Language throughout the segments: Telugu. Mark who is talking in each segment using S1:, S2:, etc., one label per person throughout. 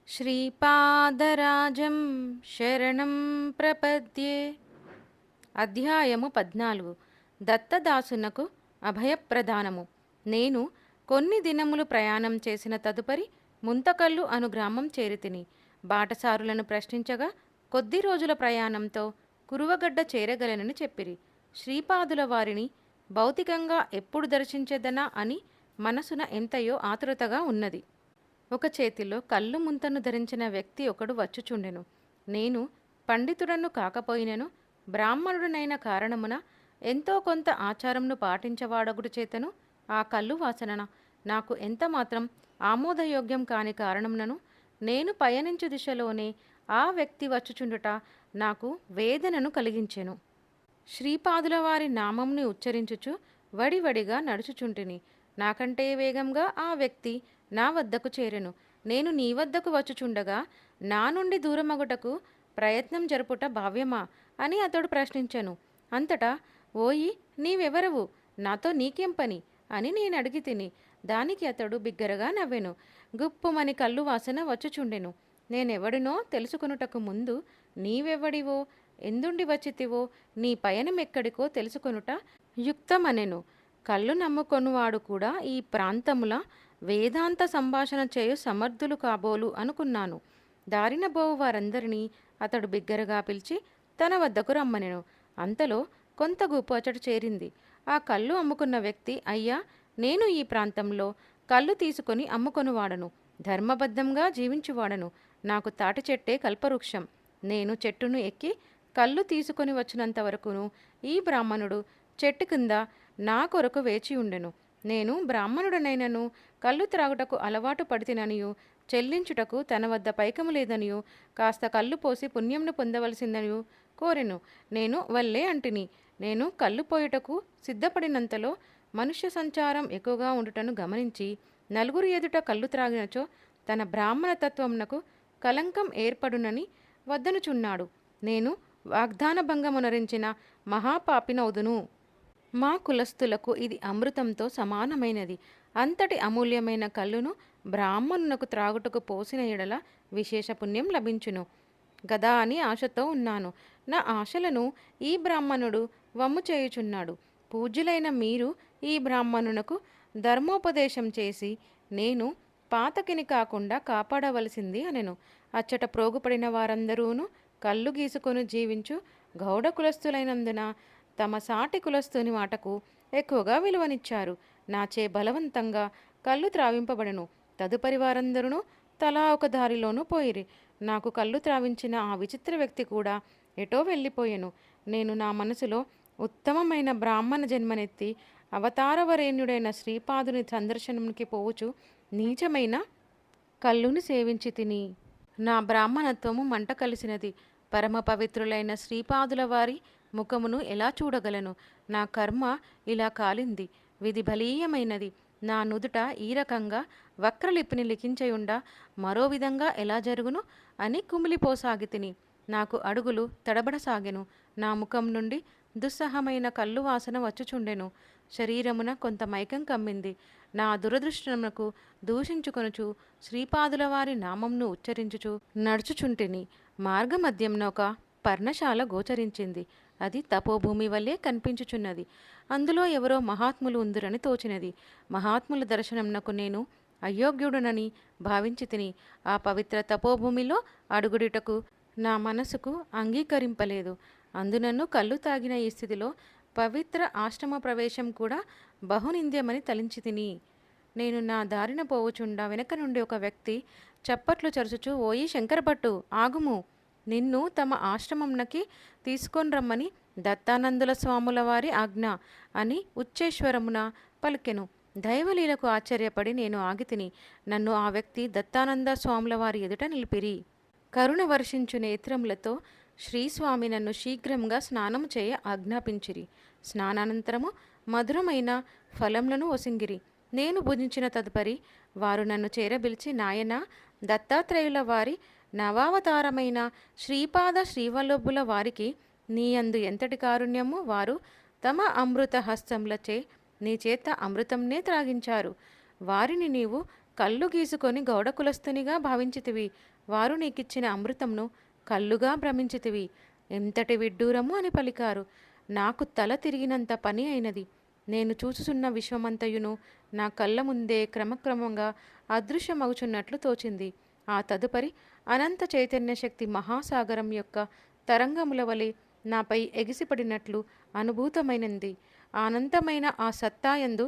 S1: శ్రీపాదరాజం శరణం ప్రపద్యే. అధ్యాయము 14. దత్తదాసునకు అభయప్రదానము. నేను కొన్ని దినములు ప్రయాణం చేసిన తదుపరి ముంతకల్లు అను గ్రామం చేరితిని. బాటసారులను ప్రశ్నించగా కొద్ది రోజుల ప్రయాణంతో కురువగడ్డ చేరగలనని చెప్పిరి. శ్రీపాదుల వారిని భౌతికంగా ఎప్పుడు దర్శించెదనా అని మనసున ఎంతయో ఆతురతగా ఉన్నది. ఒక చేతిలో కళ్ళు ముంతను ధరించిన వ్యక్తి ఒకడు వచ్చుచుండెను. నేను పండితుడను కాకపోయినను బ్రాహ్మణుడనైన కారణమున ఎంతో కొంత ఆచారంను పాటించవాడొకడు చేతను ఆ కళ్ళు వాసన నాకు ఎంతమాత్రం ఆమోదయోగ్యం కాని కారణమునను నేను పయనించు దిశలోనే ఆ వ్యక్తి వచ్చుచుండుట నాకు వేదనను కలిగించెను. శ్రీపాదుల వారి నామంని ఉచ్చరించుచు వడివడిగా నడుచుచుంటిని. నాకంటే వేగంగా ఆ వ్యక్తి నా వద్దకు చేరెను. నేను నీ వద్దకు వచ్చుచుండగా నా నుండి దూరమగుటకు ప్రయత్నం జరుపుట భావ్యమా అని అతడు ప్రశ్నించెను. అంతటా ఓయి నీవెవరవు, నాతో నీకేం పని అని నేను అడిగి తిని. దానికి అతడు బిగ్గరగా నవ్వెను. గుప్పుమని కళ్ళు వాసన వచ్చుచుండెను. నేనెవడినో తెలుసుకొనుటకు ముందు నీవెవడివో ఎందుండి వచ్చితివో నీ పయనమెక్కడికో తెలుసుకొనుట యుక్తమనెను. కళ్ళు నమ్ముకొనువాడు కూడా ఈ ప్రాంతముల వేదాంత సంభాషణ చేయు సమర్థులు కాబోలు అనుకున్నాను. దారిన బోవు వారందరినీ అతడు బిగ్గరగా పిలిచి తన వద్దకు రమ్మనెను. అంతలో కొంత గుంపు అచట చేరింది. ఆ కళ్ళు అమ్ముకున్న వ్యక్తి, అయ్యా, నేను ఈ ప్రాంతంలో కళ్ళు తీసుకొని అమ్ముకొనువాడను, ధర్మబద్ధంగా జీవించువాడను. నాకు తాటి చెట్టే కల్పవృక్షం. నేను చెట్టును ఎక్కి కళ్ళు తీసుకొని వచ్చినంత వరకును ఈ బ్రాహ్మణుడు చెట్టు కింద నా కొరకు వేచి ఉండెను. నేను బ్రాహ్మణుడనైనను కళ్ళు త్రాగుటకు అలవాటు పడితిననియు చెల్లించుటకు తన వద్ద పైకము లేదనియు కాస్త కళ్ళు పోసి పుణ్యంను పొందవలసిందనియు కోరెను. నేను వల్లే అంటిని. నేను కళ్ళు పోయుటకు సిద్ధపడినంతలో మనుష్య సంచారం ఎక్కువగా ఉండుటను గమనించి నలుగురు ఎదుట కళ్ళు త్రాగినచో తన బ్రాహ్మణ తత్వమునకు కలంకం ఏర్పడునని వద్దనుచున్నాడు. నేను వాగ్దాన భంగమునరించిన మహాపాపినవుదును. మా కులస్థులకు ఇది అమృతంతో సమానమైనది. అంతటి అమూల్యమైన కళ్ళును బ్రాహ్మణునకు త్రాగుటకు పోసిన ఎడల విశేష పుణ్యం లభించును గదా అని ఆశతో ఉన్నాను. నా ఆశలను ఈ బ్రాహ్మణుడు వమ్ము చేయుచున్నాడు. పూజ్యులైన మీరు ఈ బ్రాహ్మణునకు ధర్మోపదేశం చేసి నేను పాతకిని కాకుండా కాపాడవలసింది అనెను. అచ్చట ప్రోగుపడిన వారందరూను కళ్ళు గీసుకొని జీవించు గౌడ కులస్థులైనందున తమ సాటి కులస్తుని మాటకు ఎక్కువగా విలువనిచ్చారు. నాచే బలవంతంగా కళ్ళు త్రావింపబడెను. తదుపరి వారందరూ తలా ఒక దారిలోనూ పోయిరి. నాకు కళ్ళు త్రావించిన ఆ విచిత్ర వ్యక్తి కూడా ఎటో వెళ్ళిపోయెను. నేను నా మనసులో ఉత్తమమైన బ్రాహ్మణ జన్మనెత్తి అవతారవరేణ్యుడైన శ్రీపాదుని సందర్శనంకి పోవుచు నీచమైన కళ్ళుని సేవించి తిని నా బ్రాహ్మణత్వము మంట కలిసినది. పరమ పవిత్రులైన శ్రీపాదుల వారి ముఖమును ఎలా చూడగలను? నా కర్మ ఇలా కాలింది. విధి బలీయమైనది. నా నుదుట ఈ రకంగా వక్రలిపిని లిఖించయుండా మరో విధంగా ఎలా జరుగును అని కుమిలిపోసాగి తిని. నాకు అడుగులు తడబడసాగెను. నా ముఖం నుండి దుస్సహమైన కళ్ళు వాసన వచ్చుచుండెను. శరీరమున కొంత మైకం కమ్మింది. నా దురదృష్టమునకు దూషించుకొనుచు శ్రీపాదుల వారి నామంను ఉచ్చరించుచు నడుచుచుంటిని. మార్గమధ్యంన ఒక పర్ణశాల గోచరించింది. అది తపోభూమి వల్లే కనిపించుచున్నది. అందులో ఎవరో మహాత్ములు ఉందురని తోచినది. మహాత్ముల దర్శనంనకు నేను అయోగ్యుడునని భావించి తిని ఆ పవిత్ర తపోభూమిలో అడుగుడిటకు నా మనసుకు అంగీకరింపలేదు. అందునన్ను కళ్ళు తాగిన ఈ స్థితిలో పవిత్ర ఆశ్రమ ప్రవేశం కూడా బహునింద్యమని తలించి తిని నేను నా దారిన పోవుచుండా వెనక నుండి ఒక వ్యక్తి చప్పట్లు చరుచుచు, ఓయి శంకరభట్టు, ఆగుము, నిన్ను తమ ఆశ్రమంనకి తీసుకొని రమ్మని దత్తానందుల స్వాముల వారి ఆజ్ఞ అని ఉచ్చేశ్వరమున పలికెను. దైవలీలకు ఆశ్చర్యపడి నేను ఆగితిని. నన్ను ఆ వ్యక్తి దత్తానంద స్వాముల వారి ఎదుట నిలిపిరి. కరుణ వర్షించు నేత్రములతో శ్రీస్వామి నన్ను శీఘ్రంగా స్నానము చేయ ఆజ్ఞాపించిరి. స్నానానంతరము మధురమైన ఫలములను ఒసింగిరి. నేను భుజించిన తదుపరి వారు నన్ను చేరబిలిచి, నాయన, దత్తాత్రేయుల వారి నవావతారమైన శ్రీపాద శ్రీవల్లభుల వారికి నీయందు ఎంతటి కారుణ్యము! వారు తమ అమృత హస్తములచే నీ చేత అమృతంనే త్రాగించారు. వారిని నీవు కళ్ళు గీసుకొని గౌడ కులస్తునిగా భావించితివి. వారు నీకిచ్చిన అమృతంను కళ్ళుగా భ్రమించితివి. ఎంతటి విడ్డూరము అని పలికారు. నాకు తల తిరిగినంత పని అయినది. నేను చూచుచున్న విశ్వమంతయును నా కళ్ళ ముందే క్రమక్రమంగా అదృశ్యమగుచున్నట్లు తోచింది. ఆ తదుపరి అనంత చైతన్య శక్తి మహాసాగరం యొక్క తరంగముల వలె నాపై ఎగిసిపడినట్లు అనుభూతమైనది. అనంతమైన ఆ సత్తాయందు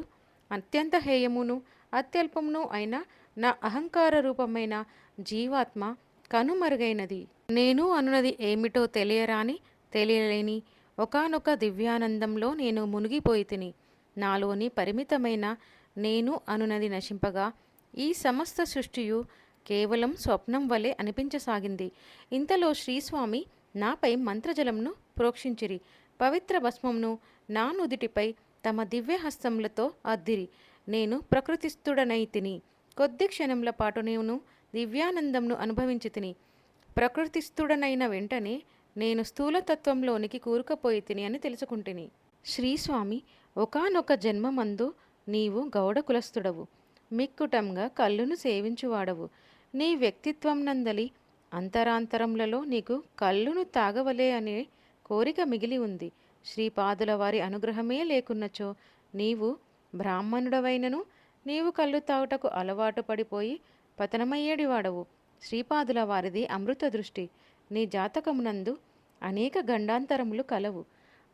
S1: అత్యంత హేయమును అత్యల్పమును అయిన నా అహంకార రూపమైన జీవాత్మ కనుమరుగైనది. నేను అనునది ఏమిటో తెలియరాని తెలియలేని ఒకానొక దివ్యానందంలో నేను మునిగిపోయి తిని నాలోని పరిమితమైన నేను అనునది నశింపగా ఈ సమస్త సృష్టియు కేవలం స్వప్నం వలె అనిపించసాగింది. ఇంతలో శ్రీస్వామి నాపై మంత్రజలంను ప్రోక్షించిరి. పవిత్ర భస్మంను నా నుదిటిపై తమ దివ్యహస్తములతో అద్దిరి. నేను ప్రకృతిస్థుడనై తిని కొద్ది క్షణముల పాటు నేను దివ్యానందంను అనుభవించి తిని ప్రకృతిస్థుడనైన వెంటనే నేను స్థూలతత్వంలోనికి కూరుకుపోయి తిని అని తెలుసుకుంటుని. శ్రీస్వామి, ఒకానొక జన్మమందు నీవు గౌడ కులస్థుడవు, మిక్కుటంగా కళ్ళును సేవించువాడవు. నీ వ్యక్తిత్వం నందలి అంతరాంతరములలో నీకు కళ్ళును తాగవలే అనే కోరిక మిగిలి ఉంది. శ్రీపాదుల వారి అనుగ్రహమే లేకున్నచో నీవు బ్రాహ్మణుడవైనను నీవు కళ్ళు తాగుటకు అలవాటు పడిపోయి పతనమయ్యేడివాడవు. శ్రీపాదుల వారిది అమృత దృష్టి. నీ జాతకమునందు అనేక గండాంతరములు కలవు.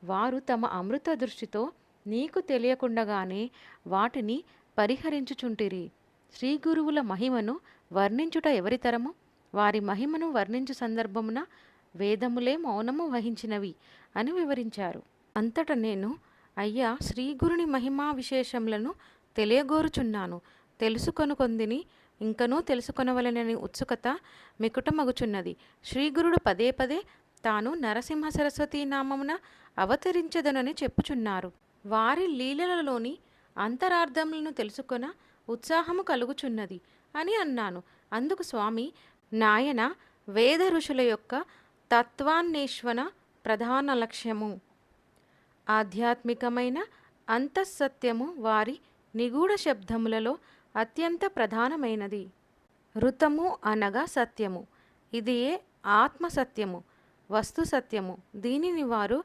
S1: వారు తమ అమృత దృష్టితో నీకు తెలియకుండగానే వాటిని పరిహరించుచుంటిరి. శ్రీ గురువుల మహిమను వర్ణించుట ఎవరితరము? వారి మహిమను వర్ణించు సందర్భమున వేదములే మౌనము వహించినవి అని వివరించారు. అంతట నేను, అయ్యా, శ్రీగురుని మహిమా విశేషములను తెలియగోరుచున్నాను. తెలుసుకొను కొందిని ఇంకనూ తెలుసుకొనవలనని ఉత్సుకత మికుటమగుచున్నది. శ్రీగురుడు పదే పదే తాను నరసింహ సరస్వతీ నామమున అవతరించదనని చెప్పుచున్నారు. వారి లీలలలోని అంతరార్థములను తెలుసుకొన ఉత్సాహము కలుగుచున్నది అని అన్నాను. అందుకు స్వామి, నాయన, వేద ఋషుల యొక్క తత్వాన్వేషణ ప్రధాన లక్ష్యము. ఆధ్యాత్మికమైన అంతఃసత్యము వారి నిగూఢ శబ్దములలో అత్యంత ప్రధానమైనది. ఋతము అనగా సత్యము. ఇదియే ఆత్మసత్యము, వస్తు సత్యము. దీనిని వారు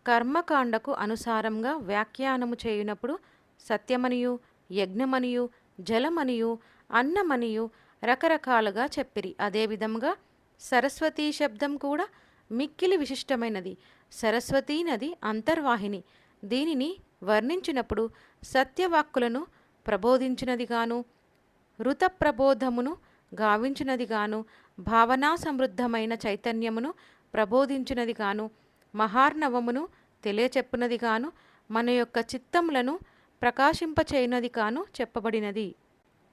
S1: కర్మకాండకు అనుసారంగా వ్యాఖ్యానము చేయునప్పుడు సత్యమనియు, యజ్ఞమనియు, జలమనియు, అన్నమనియు రకరకాలుగా చెప్పిరి. అదేవిధముగా సరస్వతీ శబ్దం కూడా మిక్కిలి విశిష్టమైనది. సరస్వతీ నది అంతర్వాహిని. దీనిని వర్ణించినప్పుడు సత్యవాక్కులను ప్రబోధించినదిగాను, ఋత ప్రబోధమును గావించినదిగాను, భావనా సమృద్ధమైన చైతన్యమును ప్రబోధించినదిగాను, మహార్ణవమును తెలియచెప్పునదిగాను, మన యొక్క చిత్తములను ప్రకాశింపచేయునది కాను చెప్పబడినది.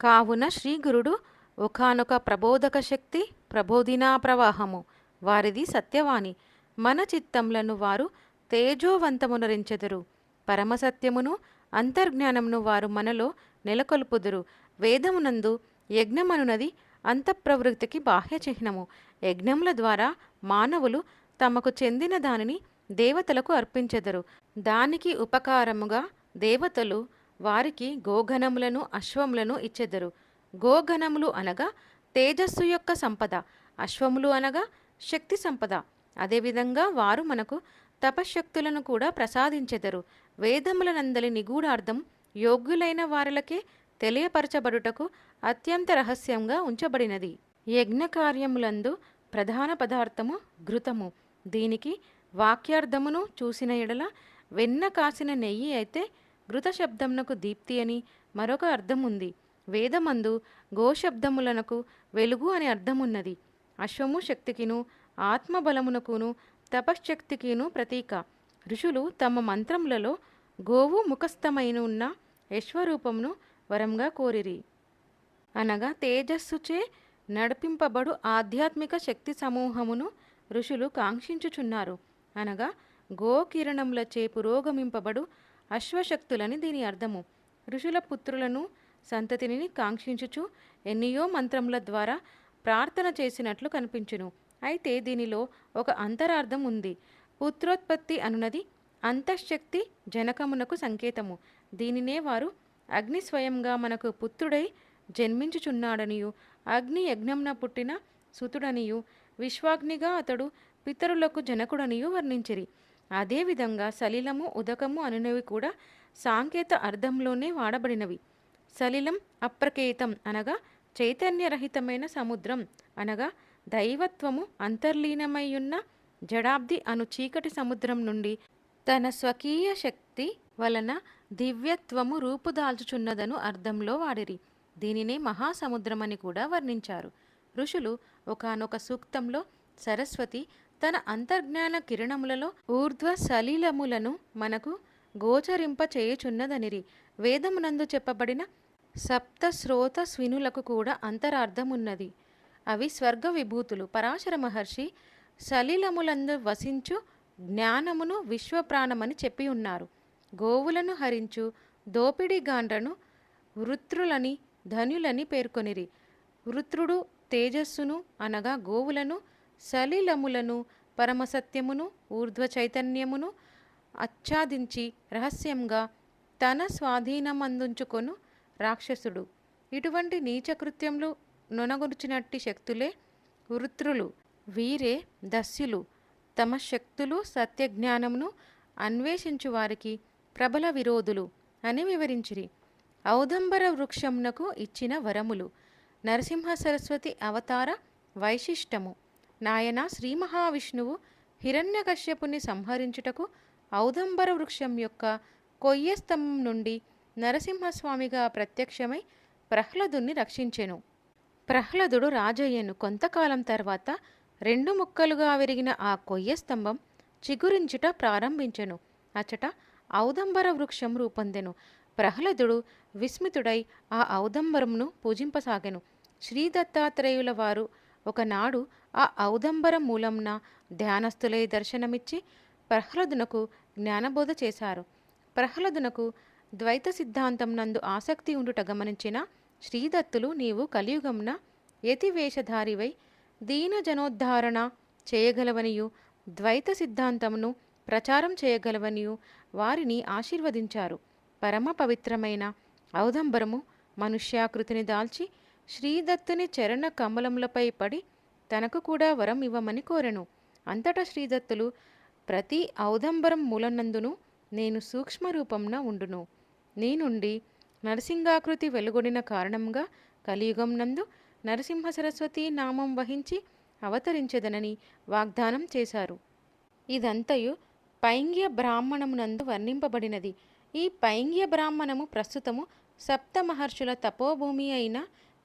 S1: కావున శ్రీగురుడు ఒకానొక ప్రబోధక శక్తి, ప్రబోధినా ప్రవాహము. వారిది సత్యవాణి. మన చిత్తములను వారు తేజోవంతమునరించెదరు. పరమసత్యమును అంతర్జ్ఞానమును వారు మనలో నెలకొల్పుదురు. వేదమునందు యజ్ఞమనునది అంతఃప్రవృత్తికి బాహ్య చిహ్నము. యజ్ఞముల ద్వారా మానవులు తమకు చెందిన దానిని దేవతలకు అర్పించెదరు. దానికి ఉపకారముగా దేవతలు వారికి గోగణములను, అశ్వములను ఇచ్చెదరు. గోగణములు అనగా తేజస్సు యొక్క సంపద, అశ్వములు అనగా శక్తి సంపద. అదేవిధంగా వారు మనకు తపశ్శక్తులను కూడా ప్రసాదించెదరు. వేదముల నందలి నిగూఢార్థం యోగ్యులైన వారిలకే తెలియపరచబడుటకు అత్యంత రహస్యంగా ఉంచబడినది. యజ్ఞకార్యములందు ప్రధాన పదార్థము ఘృతము. దీనికి వాక్యార్థమును చూసిన ఎడల వెన్న కాసిన నెయ్యి అయితే ఘృత శబ్దమునకు దీప్తి అని మరొక అర్థం ఉంది. వేదమందు గోశబ్దములనకు వెలుగు అని అర్థమున్నది. అశ్వము శక్తికిను, ఆత్మబలమునకును, తపశ్శక్తికిను ప్రతీక. ఋషులు తమ మంత్రములలో గోవు ముఖస్థమైన ఉన్న యశ్వరూపమును వరంగా కోరిరి. అనగా తేజస్సుచే నడిపింపబడు ఆధ్యాత్మిక శక్తి సమూహమును ఋషులు కాంక్షించుచున్నారు. అనగా గోకిరణములచే పురోగమింపబడు అశ్వశక్తులని దీని అర్థము. ఋషుల పుత్రులను, సంతతిని కాంక్షించుచు ఎన్నియో మంత్రముల ద్వారా ప్రార్థన చేసినట్లు కనిపించును. అయితే దీనిలో ఒక అంతరార్థం ఉంది. పుత్రోత్పత్తి అనున్నది అంతఃశక్తి జనకమునకు సంకేతము. దీనినే వారు అగ్ని స్వయంగా మనకు పుత్రుడై జన్మించుచున్నాడనియు, అగ్ని యజ్ఞంన పుట్టిన సుతుడనియు, విశ్వాగ్నిగా అతడు పితరులకు జనకుడనియు వర్ణించిరి. అదేవిధంగా సలిలము, ఉదకము అనునవి కూడా సాంకేత అర్థంలోనే వాడబడినవి. సలిలం అప్రకేతం అనగా చైతన్యరహితమైన సముద్రం అనగా దైవత్వము అంతర్లీనమయ్యున్న జడాబ్ది అను చీకటి సముద్రం నుండి తన స్వకీయ శక్తి వలన దివ్యత్వము రూపుదాల్చుచున్నదను అర్థంలో వాడిరి. దీనినే మహాసముద్రమని కూడా వర్ణించారు. ఋషులు ఒకానొక సూక్తంలో సరస్వతి తన అంతర్జ్ఞాన కిరణములలో ఊర్ధ్వ సలిలములను మనకు గోచరింప చేయుచున్నదనిరి. వేదమునందు చెప్పబడిన సప్తశ్రోత స్వినులకు కూడా అంతరార్థమున్నది. అవి స్వర్గ విభూతులు. పరాశర మహర్షి సలిలములందు వసించు జ్ఞానమును విశ్వప్రాణమని చెప్పి ఉన్నారు. గోవులను హరించు దోపిడిగాండ్రను వృత్రులని ధనులని పేర్కొనిరి. వృత్రుడు తేజస్సును అనగా గోవులను, సలిలములను పరమసత్యమును ఊర్ధ్వ చైతన్యమును ఆచ్ఛాదించి రహస్యంగా తన స్వాధీనమందుంచుకొను రాక్షసుడు. ఇటువంటి నీచకృత్యములు నొనగొర్చినట్టి శక్తులే వృత్రులు. వీరే దస్యులు. తమ శక్తులు సత్యజ్ఞానమును అన్వేషించు వారికి ప్రబల విరోధులు అని వివరించిరి. ఔదంబర వృక్షమునకు ఇచ్చిన వరములు. నరసింహ సరస్వతి అవతార వైశిష్టము. నాయన శ్రీ మహావిష్ణువు హిరణ్యకశ్యపుని సంహరించుటకు ఔదంబర వృక్షం యొక్క కొయ్య స్తంభం నుండి నరసింహస్వామిగా ప్రత్యక్షమై ప్రహ్లాదుని రక్షించెను. ప్రహ్లాదుడు రాజయ్యను. కొంతకాలం తర్వాత 2 ముక్కలుగా విరిగిన ఆ కొయ్య స్తంభం చిగురించుట ప్రారంభించెను. అచట ఔదంబర వృక్షం రూపొందెను. ప్రహ్లాదుడు విస్మితుడై ఆ ఔదంబరమును పూజింపసాగెను. శ్రీ దత్తాత్రేయుల వారు ఒకనాడు ఆ ఔదంబర మూలంన ధ్యానస్థులై దర్శనమిచ్చి ప్రహ్లాదునకు జ్ఞానబోధ చేశారు. ప్రహ్లాదునకు ద్వైత సిద్ధాంతం నందు ఆసక్తి ఉండుట గమనించిన శ్రీదత్తులు, నీవు కలియుగంన యతివేషధారివై దీనజనోద్ధారణ చేయగలవనియు ద్వైత సిద్ధాంతమును ప్రచారం చేయగలవనియు వారిని ఆశీర్వదించారు. పరమ పవిత్రమైన ఔదంబరము మనుష్యాకృతిని దాల్చి శ్రీదత్తుని చరణ కమలములపై పడి తనకు కూడా వరం ఇవ్వమని కోరెను. అంతటా శ్రీదత్తులు, ప్రతి ఔదంబరం మూలనందును నేను సూక్ష్మరూపంన ఉండును. నీ నుండి నరసింగాకృతి వెలుగొడిన కారణంగా కలియుగం నందు నరసింహ సరస్వతి నామం వహించి అవతరించెదనని వాగ్దానం చేశారు. ఇదంతయు పైంగ్య బ్రాహ్మణమునందు వర్ణింపబడినది. ఈ పైంగ్య బ్రాహ్మణము ప్రస్తుతము సప్త మహర్షుల తపోభూమి అయిన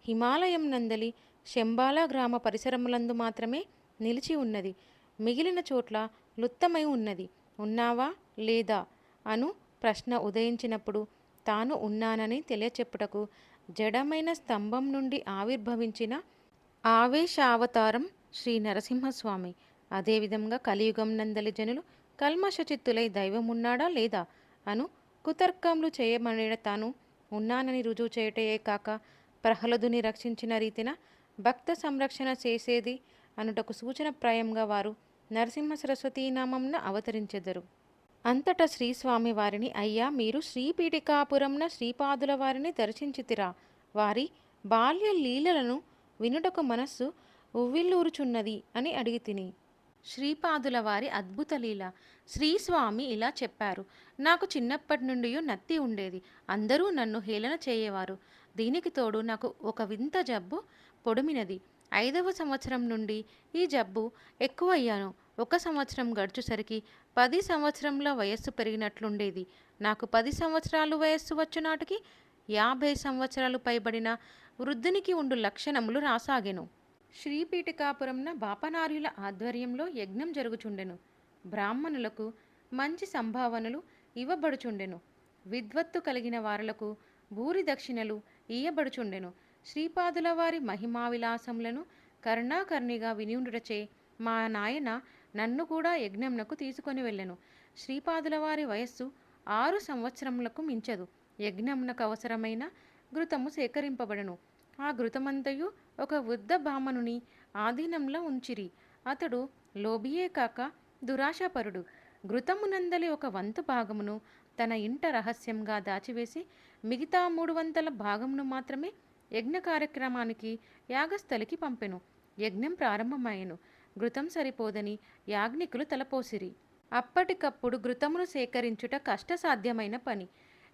S1: హిమాలయం నందలి శంబాల గ్రామ పరిసరములందు మాత్రమే నిలిచి ఉన్నది. మిగిలిన చోట్ల లుప్తమై ఉన్నది. ఉన్నావా లేదా అను ప్రశ్న ఉదయించినప్పుడు తాను ఉన్నానని తెలియచెప్పుటకు జడమైన స్తంభం నుండి ఆవిర్భవించిన ఆవేశావతారం శ్రీ నరసింహస్వామి. అదేవిధంగా కలియుగం నందలి జనులు కల్మషచిత్తులై దైవమున్నాడా లేదా అను కుతర్కములు చేయమనిడ తాను ఉన్నానని రుజువు చేయుటయే కాక ప్రహ్లాదుని రక్షించిన రీతిన భక్త సంరక్షణ చేసేది అనుటకు సూచనప్రాయంగా వారు నరసింహ సరస్వతీ నామంన అవతరించెదరు. అంతటా శ్రీస్వామి వారిని, అయ్యా, మీరు శ్రీపీఠికాపురంన శ్రీపాదుల వారిని దర్శించితిరా? వారి బాల్య లీలలను వినుటకు మనస్సు ఉవ్విల్లూరుచున్నది అని అడిగి తిని. శ్రీపాదుల వారి అద్భుత లీల. శ్రీస్వామి ఇలా చెప్పారు. నాకు చిన్నప్పటి నుండి నత్తి ఉండేది. అందరూ నన్ను హేళన చేయవారు. దీనికి తోడు నాకు ఒక వింత జబ్బు పొడిమినది. 5వ సంవత్సరం నుండి ఈ జబ్బు ఎక్కువయ్యాను. 1 సంవత్సరం గడుచుసరికి 10 సంవత్సరంల వయస్సు పెరిగినట్లుండేది. నాకు 10 సంవత్సరాలు వయస్సు వచ్చు నాటికి 50 సంవత్సరాలు పైబడిన వృద్ధునికి ఉండు లక్షణములు రాసాగెను. శ్రీపీఠికాపురంన బాపనార్యుల ఆధ్వర్యంలో యజ్ఞం జరుగుచుండెను. బ్రాహ్మణులకు మంచి సంభావనలు ఇవ్వబడుచుండెను. విద్వత్తు కలిగిన వారలకు భూరి దక్షిణలు ఇయ్యబడుచుండెను. శ్రీపాదుల వారి మహిమా విలాసములను కర్ణాకర్ణిగా వినియుండుటచే మా నాయన నన్ను కూడా యజ్ఞంనకు తీసుకొని వెళ్ళెను. శ్రీపాదుల వారి వయస్సు 6 సంవత్సరములకు మించదు. యజ్ఞంనకు అవసరమైన ఘృతము సేకరింపబడెను. ఆ ఘృతమంతయు ఒక వృద్ధ బ్రాహ్మణుని ఆధీనంలో ఉంచిరి. అతడు లోభియే కాక దురాశాపరుడు. ఘృతమునందలి ఒక వంతు భాగమును తన ఇంట రహస్యంగా దాచివేసి మిగతా 3 వంతుల భాగమును మాత్రమే యజ్ఞ కార్యక్రమానికి యాగస్థలికి పంపెను. యజ్ఞం ప్రారంభమయ్యెను. ఘృతం సరిపోదని యాజ్ఞికులు తలపోసిరి. అప్పటికప్పుడు ఘృతమును సేకరించుట కష్టసాధ్యమైన పని.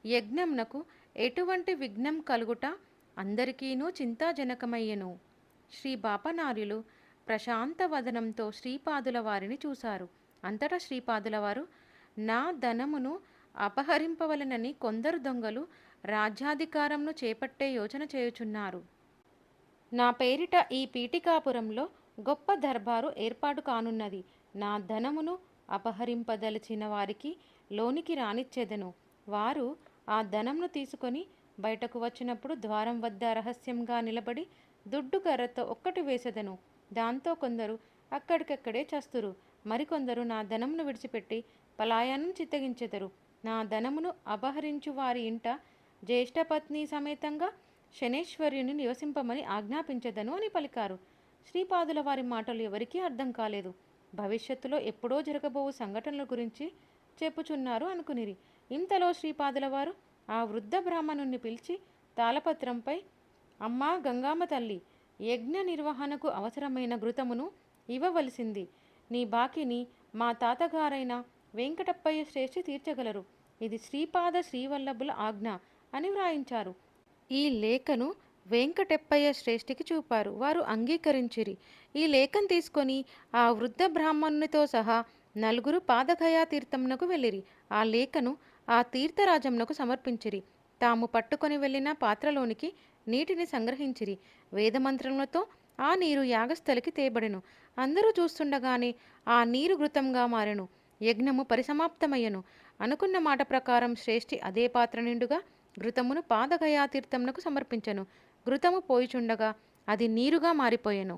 S1: యజ్ఞంనకు ఎటువంటి విఘ్నం కలుగుట అందరికీనూ చింతాజనకమయ్యెను. శ్రీ బాపనార్యులు ప్రశాంత వదనంతో శ్రీపాదుల వారిని చూశారు. అంతటా శ్రీపాదుల వారు, నా ధనమును అపహరింపవలెనని కొందరు దొంగలు రాజ్యాధికారంను చేపట్టే యోచన చేయుచున్నారు. నా పేరిట ఈ పీఠికాపురంలో గొప్ప దర్బారు ఏర్పాటు కానున్నది. నా ధనమును అపహరింపదలిచిన వారికి లోనికి రానిచ్చేదను. వారు ఆ ధనమును తీసుకొని బయటకు వచ్చినప్పుడు ద్వారం వద్ద రహస్యంగా నిలబడి దుడ్డు కర్రతో ఒక్కటి వేసెదను. దాంతో కొందరు అక్కడికక్కడే చస్తురు. మరికొందరు నా ధనమును విడిచిపెట్టి పలాయనం చిత్తగించెదరు. నా ధనమును అపహరించు వారి ఇంట జ్యేష్ఠపత్ని సమేతంగా శనేశ్వర్యుని నివసింపమని ఆజ్ఞాపించెదను అని పలికారు. శ్రీపాదుల వారి మాటలు ఎవరికీ అర్థం కాలేదు. భవిష్యత్తులో ఎప్పుడో జరగబోవు సంఘటనల గురించి చెప్పుచున్నారు అనుకునిరి. ఇంతలో శ్రీపాదుల వారు ఆ వృద్ధ బ్రాహ్మణుణ్ణి పిలిచి తాళపత్రంపై, అమ్మా గంగామ తల్లి, యజ్ఞ నిర్వహణకు అవసరమైన ఘృతమును ఇవ్వవలసింది. నీ బాకీని మా తాతగారైన వెంకటప్పయ్య శ్రేష్ఠి తీర్చగలరు. ఇది శ్రీపాద శ్రీవల్లభుల ఆజ్ఞ అని వ్రాయించారు. ఈ లేఖను వెంకటప్పయ్య శ్రేష్ఠికి చూపారు. వారు అంగీకరించిరి. ఈ లేఖను తీసుకొని ఆ వృద్ధ బ్రాహ్మణునితో సహా నలుగురు పాదగయా తీర్థమునకు వెళ్ళిరి. ఆ లేఖను ఆ తీర్థరాజమునకు సమర్పించిరి. తాము పట్టుకొని వెళ్ళిన పాత్రలోనికి నీటిని సంగ్రహించిరి. వేదమంత్రములతో ఆ నీరు యాగస్థలికి తేబడెను. అందరూ చూస్తుండగానే ఆ నీరు ఘృతంగా మారెను. యజ్ఞము పరిసమాప్తమయ్యను. అనుకున్న మాట ప్రకారం శ్రేష్ఠి అదే పాత్ర నిండుగా ఘృతమును పాదగయాతీర్థమునకు సమర్పించెను. ఘృతము పోయిచుండగా అది నీరుగా మారిపోయెను.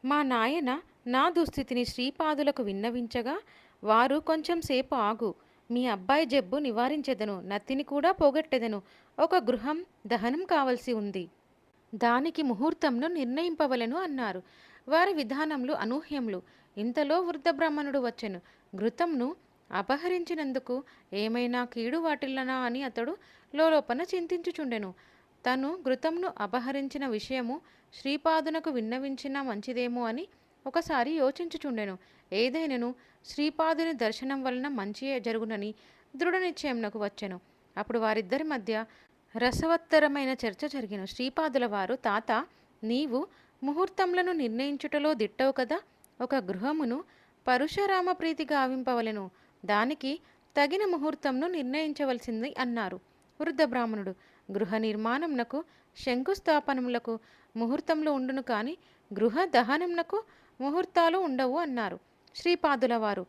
S1: మా నాయన నా దుస్థితిని శ్రీపాదులకు విన్నవించగా వారు, కొంచెం సేపు ఆగు, మీ అబ్బాయి జబ్బు నివారించెదను, నత్తిని కూడా పోగొట్టెదను. ఒక గృహం దహనం కావలసి ఉంది. దానికి ముహూర్తంను నిర్ణయింపవలెను అన్నారు. వారి విధానములు అనూహ్యములు. ఇంతలో వృద్ధ బ్రాహ్మణుడు వచ్చెను. ఘృతంను అపహరించినందుకు ఏమైనా కీడు వాటిల్లనా అని అతడు లోలోపన చింతించుచుండెను. తను ఘృతంను అపహరించిన విషయము శ్రీపాదునకు విన్నవించినా మంచిదేమో అని ఒకసారి యోచించుచుండెను. ఏదైనను శ్రీపాదుని దర్శనం వలన మంచియే జరుగునని దృఢ నిశ్చయంనకు వచ్చెను. అప్పుడు వారిద్దరి మధ్య రసవత్తరమైన చర్చ జరిగెను. శ్రీపాదుల వారు, తాత, నీవు ముహూర్తములను నిర్ణయించుటలో దిట్టవు కదా. ఒక గృహమును పరశురామ ప్రీతి గావింపవలెను. దానికి తగిన ముహూర్తంను నిర్ణయించవలసింది అన్నారు. వృద్ధ బ్రాహ్మణుడు, గృహ నిర్మాణంనకు శంకుస్థాపనములకు ముహూర్తంలో ఉండును, కానీ గృహ దహనంనకు ముహూర్తాలు ఉండవు అన్నారు. శ్రీపాదుల వారు,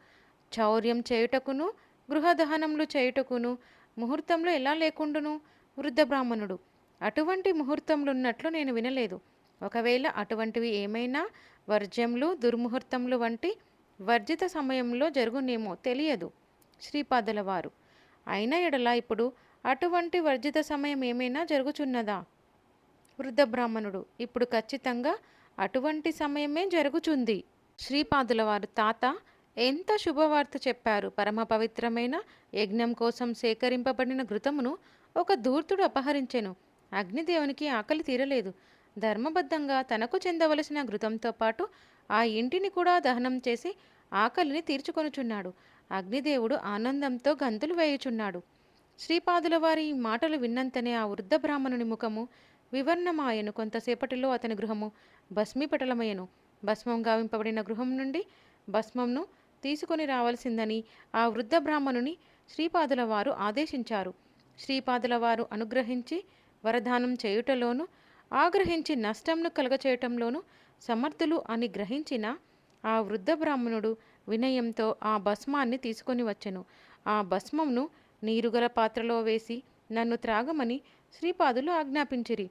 S1: చౌర్యం చేయుటకును గృహ దహనములు చేయుటకును ముహూర్తంలో ఎలా లేకుండును? వృద్ధ బ్రాహ్మణుడు, అటువంటి ముహూర్తములున్నట్లు నేను వినలేదు. ఒకవేళ అటువంటివి ఏమైనా వర్జ్యములు, దుర్ముహూర్తములు వంటి వర్జిత సమయంలో జరుగునేమో తెలియదు. శ్రీపాదుల వారు, అయిన ఎడల ఇప్పుడు అటువంటి వర్జిత సమయం ఏమైనా జరుగుచున్నదా? వృద్ధ బ్రాహ్మణుడు, ఇప్పుడు ఖచ్చితంగా అటువంటి సమయమే జరుగుచుంది. శ్రీపాదుల వారు, తాత, ఎంత శుభవార్త చెప్పారు. పరమ పవిత్రమైన యజ్ఞం కోసం సేకరింపబడిన ఘృతమును ఒక ధూర్తుడు అపహరించెను. అగ్నిదేవునికి ఆకలి తీరలేదు. ధర్మబద్ధంగా తనకు చెందవలసిన ఘృతంతో పాటు ఆ ఇంటిని కూడా దహనం చేసి ఆకలిని తీర్చుకొనుచున్నాడు. అగ్నిదేవుడు ఆనందంతో గంతులు వేయుచున్నాడు. శ్రీపాదుల వారి ఈ మాటలు విన్నంతనే ఆ వృద్ధ బ్రాహ్మణుని ముఖము వివర్ణమాయను. కొంతసేపటిలో అతని గృహము భస్మీపటలమయ్యను. భస్మం గావింపబడిన గృహం నుండి భస్మంను తీసుకొని రావాల్సిందని ఆ వృద్ధ బ్రాహ్మణుని శ్రీపాదుల వారు ఆదేశించారు. శ్రీపాదుల వారు అనుగ్రహించి వరదానం చేయుటలోను, ఆగ్రహించి నష్టంను కలగచేయటంలోనూ సమర్థులు అని గ్రహించిన ఆ వృద్ధ బ్రాహ్మణుడు వినయంతో ఆ భస్మాన్ని తీసుకొని వచ్చెను. ఆ భస్మంను నీరుగల పాత్రలో వేసి నన్ను త్రాగమని శ్రీపాదులు ఆజ్ఞాపించిరి.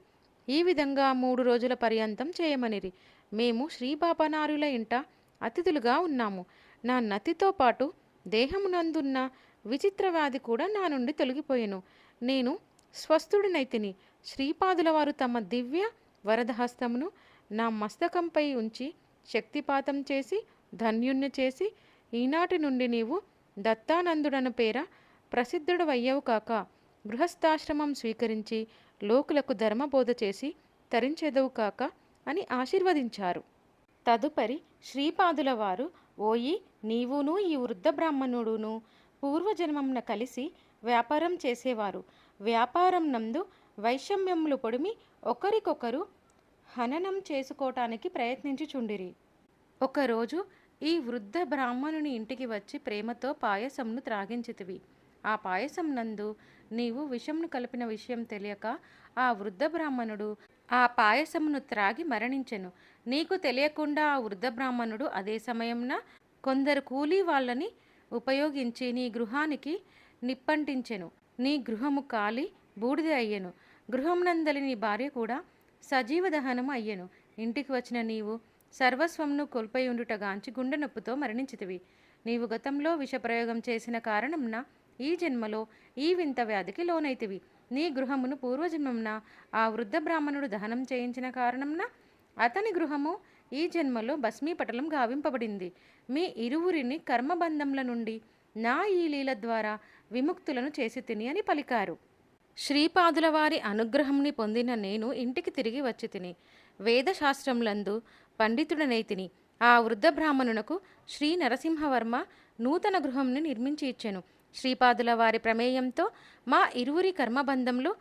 S1: ఈ విధంగా 3 రోజుల పర్యంతం చేయమనిరి. మేము శ్రీబాపనారుల ఇంట అతిథులుగా ఉన్నాము. నా నతితో పాటు దేహమునందున్న విచిత్ర వ్యాధి కూడా నా నుండి తొలగిపోయెను. నేను స్వస్థుడినైతిని. శ్రీపాదుల వారు తమ దివ్య వరదహస్తమును నా మస్తకంపై ఉంచి శక్తిపాతం చేసి ధన్యుణ్ణి చేసి, ఈనాటి నుండి నీవు దత్తానందుడన పేర ప్రసిద్ధుడు అయ్యవు కాక, గృహస్థాశ్రమం స్వీకరించి లోకులకు ధర్మబోధ చేసి తరించెదవు కాక అని ఆశీర్వదించారు. తదుపరి శ్రీపాదుల వారు, ఓయి నీవును ఈ వృద్ధ బ్రాహ్మణుడును పూర్వజన్మమున కలిసి వ్యాపారం చేసేవారు. వ్యాపారం నందు వైషమ్యములు పొడిమి ఒకరికొకరు హననం చేసుకోవటానికి ప్రయత్నించుచుండిరి. ఒకరోజు ఈ వృద్ధ బ్రాహ్మణుని ఇంటికి వచ్చి ప్రేమతో పాయసంను త్రాగించితివి. ఆ పాయసం నందు నీవు విషంను కలిపిన విషయం తెలియక ఆ వృద్ధ బ్రాహ్మణుడు ఆ పాయసమును త్రాగి మరణించెను. నీకు తెలియకుండా ఆ వృద్ధ బ్రాహ్మణుడు అదే సమయంన కొందరు కూలీ వాళ్ళని ఉపయోగించి నీ గృహానికి నిప్పంటించెను. నీ గృహము కాలి బూడిద అయ్యెను. గృహమునందలి నీ భార్య కూడా సజీవ దహనము అయ్యెను. ఇంటికి వచ్చిన నీవు సర్వస్వంను కోల్పోయుండుటగాంచి గుండె నొప్పితో మరణించితివి. నీవు గతంలో విషప్రయోగం చేసిన కారణంన ఈ జన్మలో ఈ వింత వ్యాధికి లోనైతివి. నీ గృహమును పూర్వజన్మమున ఆ వృద్ధ బ్రాహ్మణుడు దహనం చేయించిన కారణంన అతని గృహము ఈ జన్మలో భస్మీపటలం గావింపబడింది. మీ ఇరువురిని కర్మబంధంల నుండి నా ఈ లీల ద్వారా విముక్తులను చేసి తిని అని పలికారు. శ్రీపాదుల వారి అనుగ్రహంని పొందిన నేను ఇంటికి తిరిగి వచ్చి తిని వేదశాస్త్రములందు పండితుడనైతిని. ఆ వృద్ధ బ్రాహ్మణునకు శ్రీ నరసింహవర్మ నూతన గృహంని నిర్మించి ఇచ్చెను. శ్రీపాదుల వారి ప్రమేయంతో మా ఇరువురి కర్మబంధంలో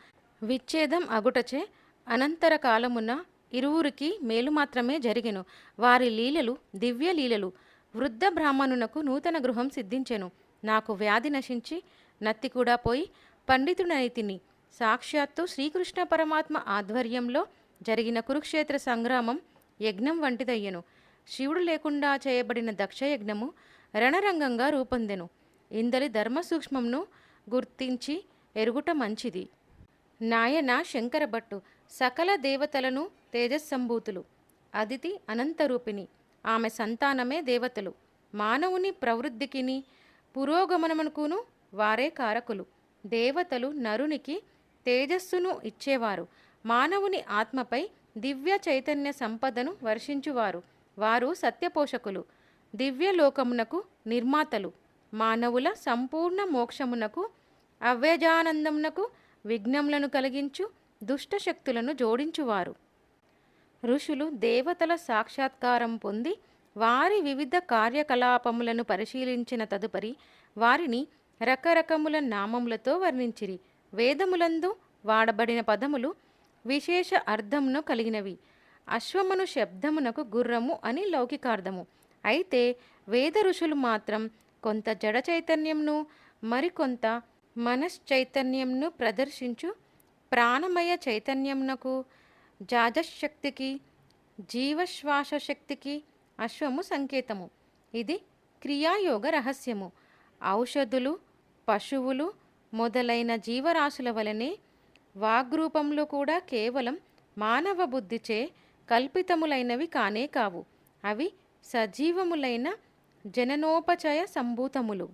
S1: విచ్ఛేదం అగుటచే అనంతర కాలమున ఇరువురికి మేలు మాత్రమే జరిగెను. వారి లీలలు దివ్య లీలలు. వృద్ధ బ్రాహ్మణునకు నూతన గృహం సిద్ధించెను. నాకు వ్యాధి నశించి నత్తి కూడా పోయి పండితుడనైతిని. సాక్షాత్తు శ్రీకృష్ణ పరమాత్మ ఆధ్వర్యంలో జరిగిన కురుక్షేత్ర సంగ్రామం యజ్ఞం వంటిదయ్యెను. శివుడు లేకుండా చేయబడిన దక్షయజ్ఞము రణరంగంగా రూపొందెను. ఇందలి ధర్మ సూక్ష్మంను గుర్తించి ఎరుగుట మంచిది. నాయన శంకరభట్టు సకల దేవతలను తేజస్సంభూతులు. అదితి అనంతరూపిణి. ఆమె సంతానమే దేవతలు. మానవుని ప్రవృద్ధికిని పురోగమనమునకును వారే కారకులు. దేవతలు నరునికి తేజస్సును ఇచ్చేవారు. మానవుని ఆత్మపై దివ్య చైతన్య సంపదను వర్షించువారు. వారు సత్యపోషకులు. దివ్యలోకమునకు నిర్మాతలు. మానవుల సంపూర్ణ మోక్షమునకు అవ్యజానందమునకు విఘ్నములను కలిగించు దుష్టశక్తులను జోడించువారు. ఋషులు దేవతల సాక్షాత్కారం పొంది వారి వివిధ కార్యకలాపములను పరిశీలించిన తదుపరి వారిని రకరకముల నామములతో వర్ణించిరి. వేదములందు వాడబడిన పదములు విశేష అర్థమును కలిగినవి. అశ్వమును శబ్దమునకు గుర్రము అని లౌకికార్థము. అయితే వేద ఋషులు మాత్రం కొంత జడ చైతన్యంను మరికొంత మనశ్చైతన్యంను ప్రదర్శించు ప్రాణమయ చైతన్యమునకు జాజశక్తికి జీవశ్వాస శక్తికి అశ్వము సంకేతము. ఇది క్రియాయోగ రహస్యము. ఔషధులు పశువులు మొదలైన జీవరాశుల వలనే వాగ్రూపంలో కూడా కేవలం మానవ బుద్ధిచే కల్పితములైనవి కానే కావు. అవి సజీవములైన జననోపచయ సంభూతములు.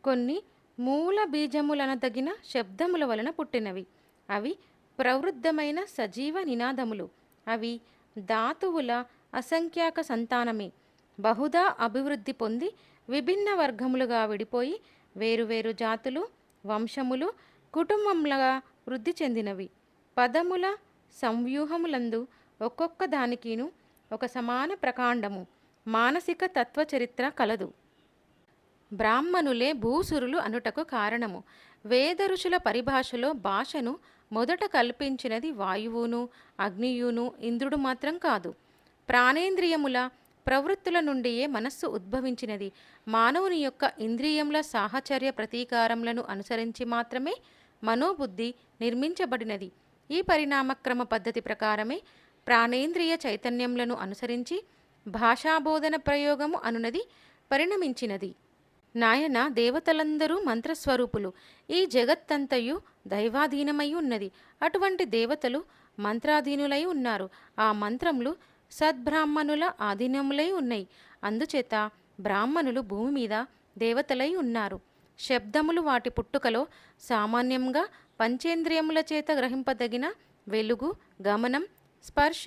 S1: కొన్ని మూల బీజములనదగిన శబ్దముల వలన పుట్టినవి. అవి ప్రవృద్ధమైన సజీవ నినాదములు. అవి ధాతువుల అసంఖ్యాక సంతానమే. బహుదా అభివృద్ధి పొంది విభిన్న వర్గములుగా విడిపోయి వేరువేరు జాతులు వంశములు కుటుంబములుగా వృద్ధి చెందినవి. పదముల సంవ్యూహములందు ఒక్కొక్క దానికిను ఒక సమాన ప్రకాండము మానసిక తత్వచరిత్ర కలదు. బ్రాహ్మణులే భూసురులు అనుటకు కారణము. వేద ఋషుల పరిభాషలో భాషను మొదట కల్పించినది వాయువును అగ్నియును ఇంద్రుడు మాత్రం కాదు. ప్రాణేంద్రియముల ప్రవృత్తుల నుండియే మనస్సు ఉద్భవించినది. మానవుని యొక్క ఇంద్రియముల సాహచర్య ప్రతీకారములను అనుసరించి మాత్రమే మనోబుద్ధి నిర్మించబడినది. ఈ పరిణామక్రమ పద్ధతి ప్రకారమే ప్రాణేంద్రియ చైతన్యములను అనుసరించి భాషాబోధన ప్రయోగము అనునది పరిణమించినది. నాయన దేవతలందరూ మంత్రస్వరూపులు. ఈ జగత్తంతయు దైవాధీనమై ఉన్నది. అటువంటి దేవతలు మంత్రాధీనులై ఉన్నారు. ఆ మంత్రములు సద్బ్రాహ్మణుల ఆధీనములై ఉన్నాయి. అందుచేత బ్రాహ్మణులు భూమి మీద దేవతలై ఉన్నారు. శబ్దములు వాటి పుట్టుకలో సామాన్యంగా పంచేంద్రియముల చేత గ్రహింపదగిన వెలుగు గమనం స్పర్శ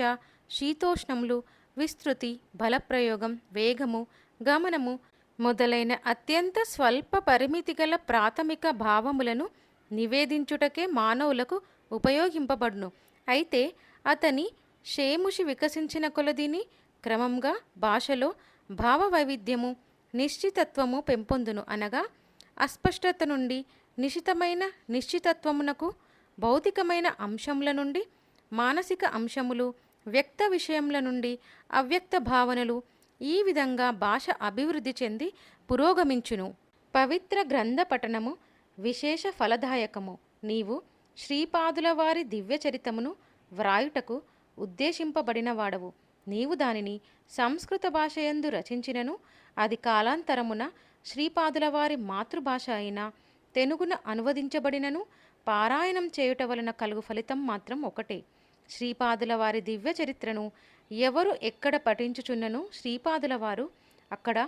S1: శీతోష్ణములు విస్తృతి బలప్రయోగం వేగము గమనము మొదలైన అత్యంత స్వల్ప పరిమితి గల ప్రాథమిక భావములను నివేదించుటకే మానవులకు ఉపయోగింపబడును. అయితే అతని షేముషి వికసించిన కొలదిని క్రమంగా భాషలో భావ వైవిధ్యము నిశ్చితత్వము పెంపొందును. అనగా అస్పష్టత నుండి నిశితమైన నిశ్చితత్వమునకు, భౌతికమైన అంశముల నుండి మానసిక అంశములు, వ్యక్త విషయముల నుండి అవ్యక్త భావనలు, ఈ విధంగా భాష అభివృద్ధి చెంది పురోగమించును. పవిత్ర గ్రంథ పఠనము విశేష ఫలదాయకము. నీవు శ్రీపాదుల వారి దివ్యచరితమును వ్రాయుటకు ఉద్దేశింపబడిన వాడవు. నీవు దానిని సంస్కృత భాషయందు రచించినను అది కాలాంతరమున శ్రీపాదుల వారి మాతృభాష అయిన తెనుగున అనువదించబడినను పారాయణం చేయుట వలన కలుగు ఫలితం మాత్రం ఒకటే. శ్రీపాదుల వారి దివ్య చరిత్రను ఎవరు ఎక్కడ పఠించుచున్నను శ్రీపాదుల వారు అక్కడ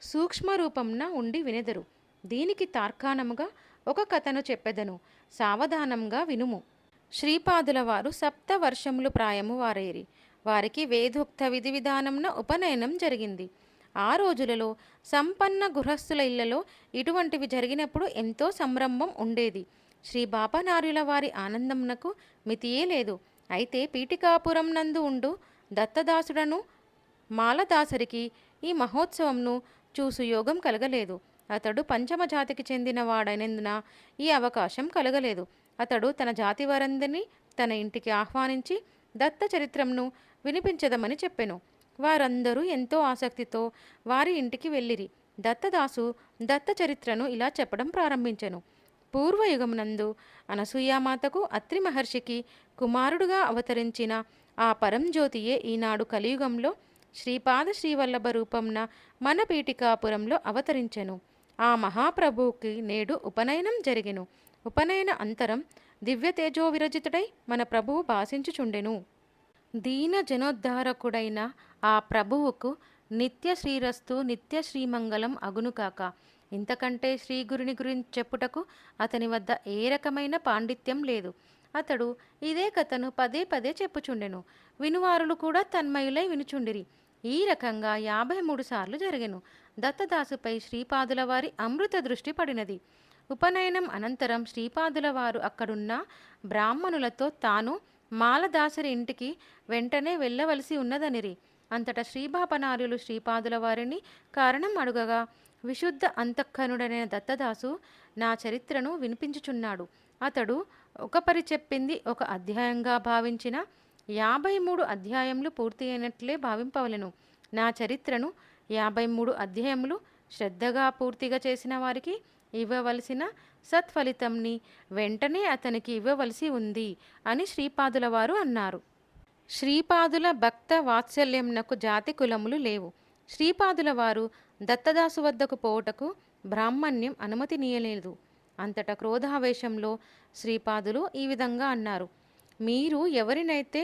S1: సూక్ష్మ రూపంన ఉండి వినెదరు. దీనికి తార్కాణముగా ఒక కథను చెప్పెదను, సావధానంగా వినుము. శ్రీపాదుల వారు 7 వర్షములు ప్రాయము వారైరి. వారికి వేదోక్త విధి విధానంన ఉపనయనం జరిగింది. ఆ రోజులలో సంపన్న గృహస్థుల ఇళ్లలో ఇటువంటివి జరిగినప్పుడు ఎంతో సంరంభం ఉండేది. శ్రీ బాపనార్యుల వారి ఆనందమునకు మితియే లేదు. అయితే పీఠికాపురం నందు ఉండు దత్తదాసుడను మాలదాసరికి ఈ మహోత్సవంను చూసు యోగం కలగలేదు. అతడు పంచమ జాతికి చెందిన వాడైనందున ఈ అవకాశం కలగలేదు. అతడు తన జాతి వారందరినీ తన ఇంటికి ఆహ్వానించి దత్త చరిత్రంను వినిపించదమని చెప్పెను. వారందరూ ఎంతో ఆసక్తితో వారి ఇంటికి వెళ్ళిరి. దత్తదాసు దత్త చరిత్రను ఇలా చెప్పడం ప్రారంభించెను. పూర్వయుగమునందు అనసూయామాతకు అత్రి మహర్షికి కుమారుడుగా అవతరించిన ఆ పరంజ్యోతియే ఈనాడు కలియుగంలో శ్రీపాద శ్రీవల్లభ రూపంన మన పీఠికాపురంలో అవతరించెను. ఆ మహాప్రభువుకి నేడు ఉపనయనం జరిగెను. ఉపనయన అంతరం దివ్య తేజో విరజితుడై మన ప్రభువు భాషించుచుండెను. దీన జనోద్ధారకుడైన ఆ ప్రభువుకు నిత్య శ్రీరస్తు నిత్య శ్రీమంగళం అగునుకాక. ఇంతకంటే శ్రీగురుని గురించి చెప్పుటకు అతని వద్ద ఏ రకమైన పాండిత్యం లేదు. అతడు ఇదే కథను పదే పదే చెప్పుచుండెను. వినువారులు కూడా తన్మయులై వినుచుండిరి. ఈ రకంగా 53 సార్లు జరిగెను. దత్తదాసుపై శ్రీపాదుల వారి అమృత దృష్టి పడినది. ఉపనయనం అనంతరం శ్రీపాదుల వారు అక్కడున్న బ్రాహ్మణులతో తాను మాలదాసరి ఇంటికి వెంటనే వెళ్ళవలసి ఉన్నదనిరి. అంతటా శ్రీబాపనార్యులు శ్రీపాదుల వారిని కారణం అడుగగా, విశుద్ధ అంతఃకరుడైన దత్తదాసు నా చరిత్రను వినిపించుచున్నాడు. అతడు ఒక పరి చెప్పింది ఒక అధ్యాయంగా భావించిన 53 అధ్యాయములు పూర్తి అయినట్లే భావింపవలెను. నా చరిత్రను 53 అధ్యాయములు శ్రద్ధగా పూర్తిగా చేసిన వారికి ఇవ్వవలసిన సత్ఫలితంని వెంటనే అతనికి ఇవ్వవలసి ఉంది అని శ్రీపాదుల వారు అన్నారు. శ్రీపాదుల భక్త వాత్సల్యంనకు జాతి కులములు లేవు. శ్రీపాదుల వారు దత్తదాసు వద్దకు పోవుటకు బ్రాహ్మణ్యం అనుమతినీయలేదు. అంతటా క్రోధావేశంలో శ్రీపాదులు ఈ విధంగా అన్నారు. మీరు ఎవరినైతే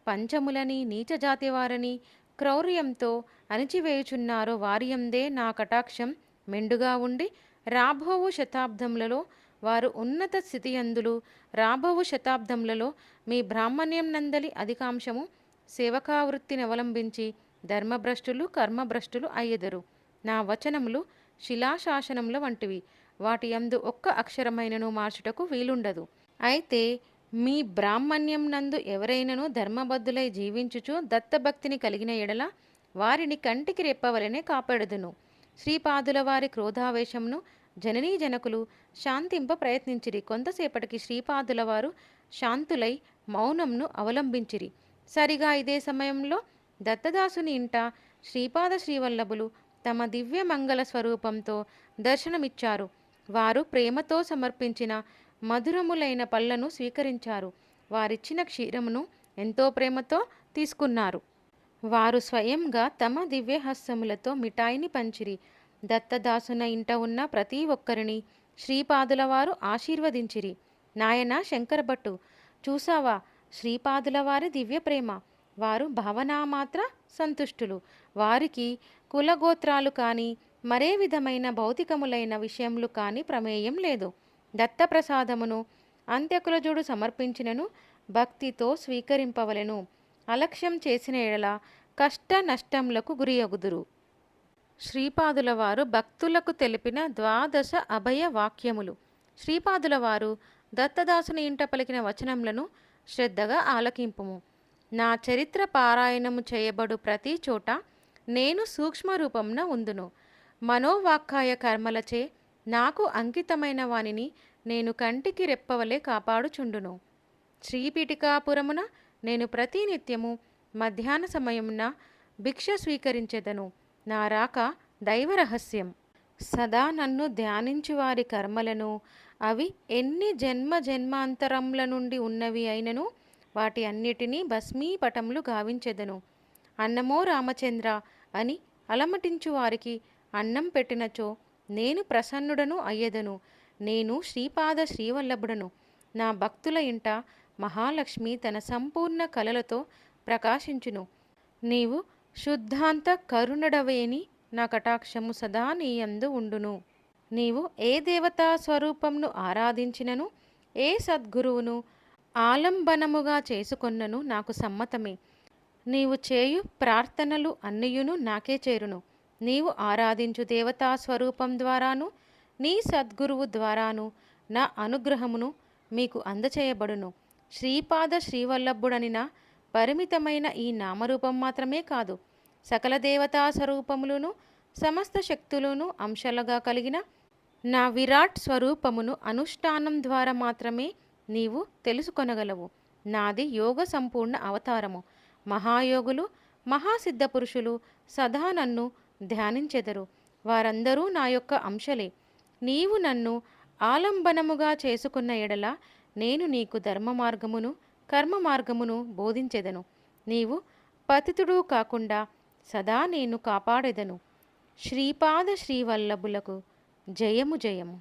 S1: పంచములని నీచజాతి వారని క్రౌర్యంతో అణిచివేయుచున్నారో వారియందే నా కటాక్షం మెండుగా ఉండి రాబోవు శతాబ్దములలో వారు ఉన్నత స్థితియందులు రాబోవు శతాబ్దములలో మీ బ్రాహ్మణ్యం నందలి అధికాంశము సేవకావృత్తిని అవలంబించి ధర్మభ్రష్టులు కర్మభ్రష్టులు అయ్యెదరు. నా వచనములు శిలాశాసనముల వంటివి. వాటి యందు ఒక్క అక్షరమైనను మార్చుటకు వీలుండదు. అయితే మీ బ్రాహ్మణ్యం నందు ఎవరైనను ధర్మబద్ధులై జీవించుచు దత్తభక్తిని కలిగిన ఎడల వారిని కంటికి రెప్పవలనే కాపాడుదును. శ్రీపాదుల వారి క్రోధావేశమును జననీ జనకులు శాంతింప ప్రయత్నించిరి. కొంతసేపటికి శ్రీపాదుల వారు శాంతులై మౌనంను అవలంబించిరి. సరిగా ఇదే సమయంలో దత్తదాసుని ఇంట శ్రీపాద శ్రీవల్లభులు తమ దివ్య మంగళ స్వరూపంతో దర్శనమిచ్చారు. వారు ప్రేమతో సమర్పించిన మధురములైన పళ్లను స్వీకరించారు. వారిచ్చిన క్షీరమును ఎంతో ప్రేమతో తీసుకున్నారు. వారు స్వయంగా తమ దివ్యహస్తములతో మిఠాయిని పంచిరి. దత్తదాసున ఇంట ఉన్న ప్రతి ఒక్కరిని శ్రీపాదుల వారు ఆశీర్వదించిరి. నాయన శంకరభట్టు, చూసావా శ్రీపాదుల వారి దివ్య ప్రేమ. వారు భావనామాత్ర సంతుష్టులు. వారికి కులగోత్రాలు కానీ మరే విధమైన భౌతికములైన విషయములు కానీ ప్రమేయం లేదు. దత్తప్రసాదమును అంత్యకులజుడు సమర్పించినను భక్తితో స్వీకరింపవలెను. అలక్ష్యం చేసిన ఎడల కష్ట నష్టములకు గురియగుదురు. శ్రీపాదుల వారు భక్తులకు తెలిపిన 12 అభయ వాక్యములు. శ్రీపాదుల వారు దత్తదాసుని ఇంట పలికిన వచనములను శ్రద్ధగా ఆలకింపుము. నా చరిత్ర పారాయణము చేయబడు ప్రతి చోట నేను సూక్ష్మ రూపంన ఉందును. మనోవాక్కాయ కర్మలచే నాకు అంకితమైన వానిని నేను కంటికి రెప్పవలే కాపాడుచుండును. శ్రీపీఠికాపురమున నేను ప్రతినిత్యము మధ్యాహ్న సమయమున భిక్ష స్వీకరించెదను. నా రాక దైవ రహస్యం. సదా నన్ను ధ్యానించు వారి కర్మలను, అవి ఎన్ని జన్మ జన్మాంతరముల నుండి ఉన్నవి అయినను వాటి అన్నిటినీ భస్మీపటములు గావించెదను. అన్నమో రామచంద్ర అని అలమటించు వారికి అన్నం పెట్టినచో నేను ప్రసన్నుడను అయ్యెదను. నేను శ్రీపాద శ్రీవల్లభుడను. నా భక్తుల ఇంట మహాలక్ష్మి తన సంపూర్ణ కలలతో ప్రకాశించును. నీవు శుద్ధాంత కరుణడవేని నా కటాక్షము సదా నీయందు ఉండును. నీవు ఏ దేవతా స్వరూపంను ఆరాధించినను, ఏ సద్గురువును ఆలంబనముగా చేసుకొన్నను నాకు సమ్మతమే. నీవు చేయు ప్రార్థనలు అన్నియును నాకే చేరును. నీవు ఆరాధించు దేవతా స్వరూపం ద్వారాను, నీ సద్గురువు ద్వారాను నా అనుగ్రహమును మీకు అందచేయబడును. శ్రీపాద శ్రీవల్లభుడనిన పరిమితమైన ఈ నామరూపం మాత్రమే కాదు, సకల దేవతా స్వరూపములను సమస్త శక్తులను అంశాలుగా కలిగిన నా విరాట్ స్వరూపమును అనుష్ఠానం ద్వారా మాత్రమే నీవు తెలుసుకొనగలవు. నాది యోగ సంపూర్ణ అవతారము. మహాయోగులు, మహాసిద్ధ పురుషులు సదా నన్ను ధ్యానించెదరు. వారందరూ నా యొక్క అంశలే. నీవు నన్ను ఆలంబనముగా చేసుకున్న ఎడల నేను నీకు ధర్మ మార్గమును, కర్మ మార్గమును బోధించెదను. నీవు పతితుడు కాకుండా సదా నేను కాపాడెదను. శ్రీపాద శ్రీవల్లభులకు జయము జయము.